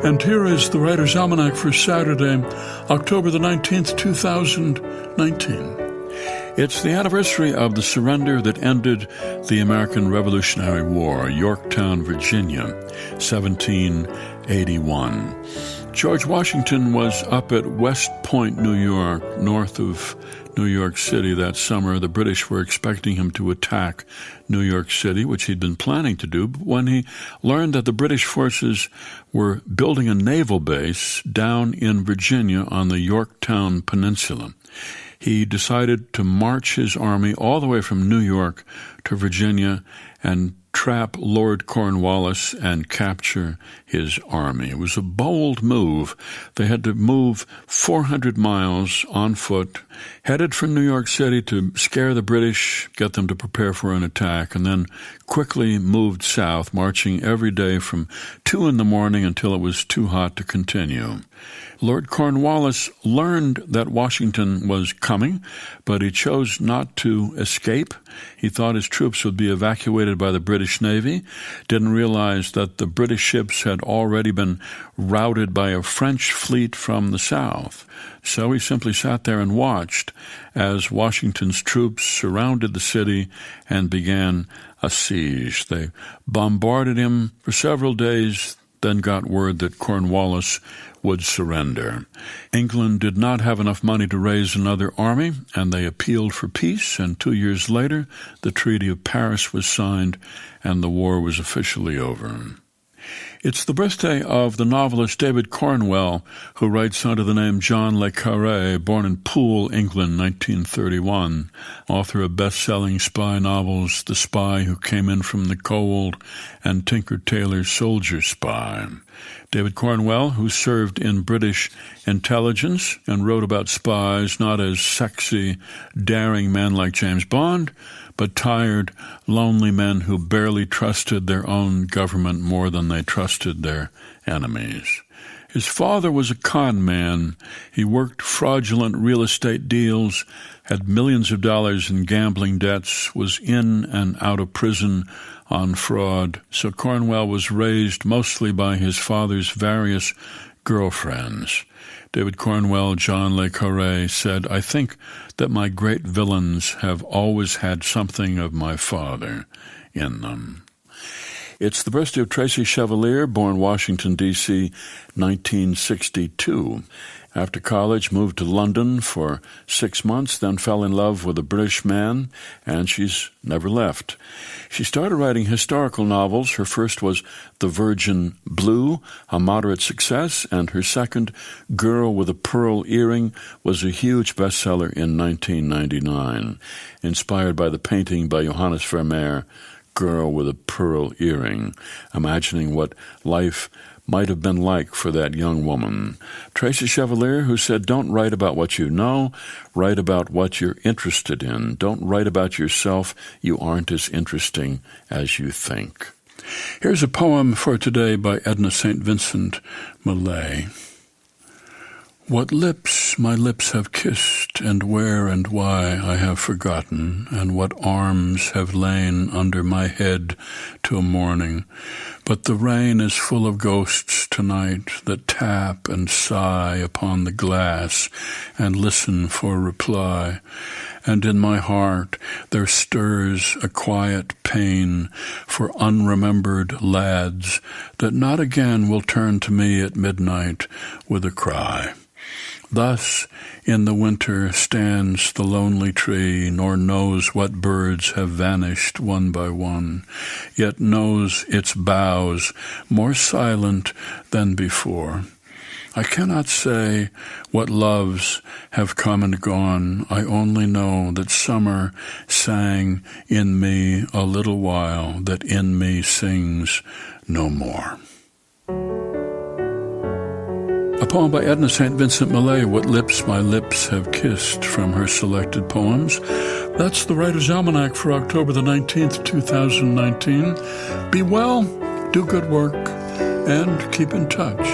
And here is the Writer's Almanac for Saturday, October the 19th, 2019. It's the anniversary of the surrender that ended the American Revolutionary War, Yorktown, Virginia, 1781. George Washington was up at West Point, New York, north of New York City that summer. The British were expecting him to attack New York City, which he'd been planning to do. But when he learned that the British forces were building a naval base down in Virginia on the Yorktown Peninsula, he decided to march his army all the way from New York to Virginia and trap Lord Cornwallis and capture his army. It was a bold move. They had to move 400 miles on foot, headed for New York City to scare the British, get them to prepare for an attack, and then quickly moved south, marching every day from 2 in the morning until it was too hot to continue. Lord Cornwallis learned that Washington was coming, but he chose not to escape. He thought his troops would be evacuated by the British Navy, didn't realize that the British ships had already been routed by a French fleet from the south. So he simply sat there and watched as Washington's troops surrounded the city and began a siege. They bombarded him for several days, then got word that Cornwallis would surrender. England did not have enough money to raise another army, and they appealed for peace, and 2 years later, the Treaty of Paris was signed, and the war was officially over. It's the birthday of the novelist David Cornwell, who writes under the name John le Carré, born in Poole, England, 1931, author of best-selling spy novels The Spy Who Came In From the Cold and Tinker Tailor's Soldier Spy. David Cornwell, who served in British intelligence and wrote about spies not as sexy, daring men like James Bond, but tired, lonely men who barely trusted their own government more than they trusted their enemies. His father was a con man. He worked fraudulent real estate deals, had millions of dollars in gambling debts, was in and out of prison on fraud. So Cornwell was raised mostly by his father's various girlfriends. David Cornwell, John le Carré, said, "I think that my great villains have always had something of my father in them." It's the birthday of Tracy Chevalier, born Washington, D.C., 1962. After college, moved to London for 6 months, then fell in love with a British man, and she's never left. She started writing historical novels. Her first was The Virgin Blue, a moderate success, and her second, Girl with a Pearl Earring, was a huge bestseller in 1999, inspired by the painting by Johannes Vermeer, Girl with a Pearl Earring, imagining what life might have been like for that young woman. Tracy Chevalier, who said, "Don't write about what you know, write about what you're interested in. Don't write about yourself. You aren't as interesting as you think." Here's a poem for today by Edna St. Vincent Millay. What lips my lips have kissed, and where and why I have forgotten, and what arms have lain under my head till morning. But the rain is full of ghosts tonight that tap and sigh upon the glass and listen for reply. And in my heart there stirs a quiet pain for unremembered lads that not again will turn to me at midnight with a cry. Thus in the winter stands the lonely tree, nor knows what birds have vanished one by one, yet knows its boughs more silent than before. I cannot say what loves have come and gone. I only know that summer sang in me a little while, that in me sings no more. A poem by Edna St. Vincent Millay, What Lips My Lips Have Kissed, from her selected poems. That's the Writer's Almanac for October the 19th, 2019. Be well, do good work, and keep in touch.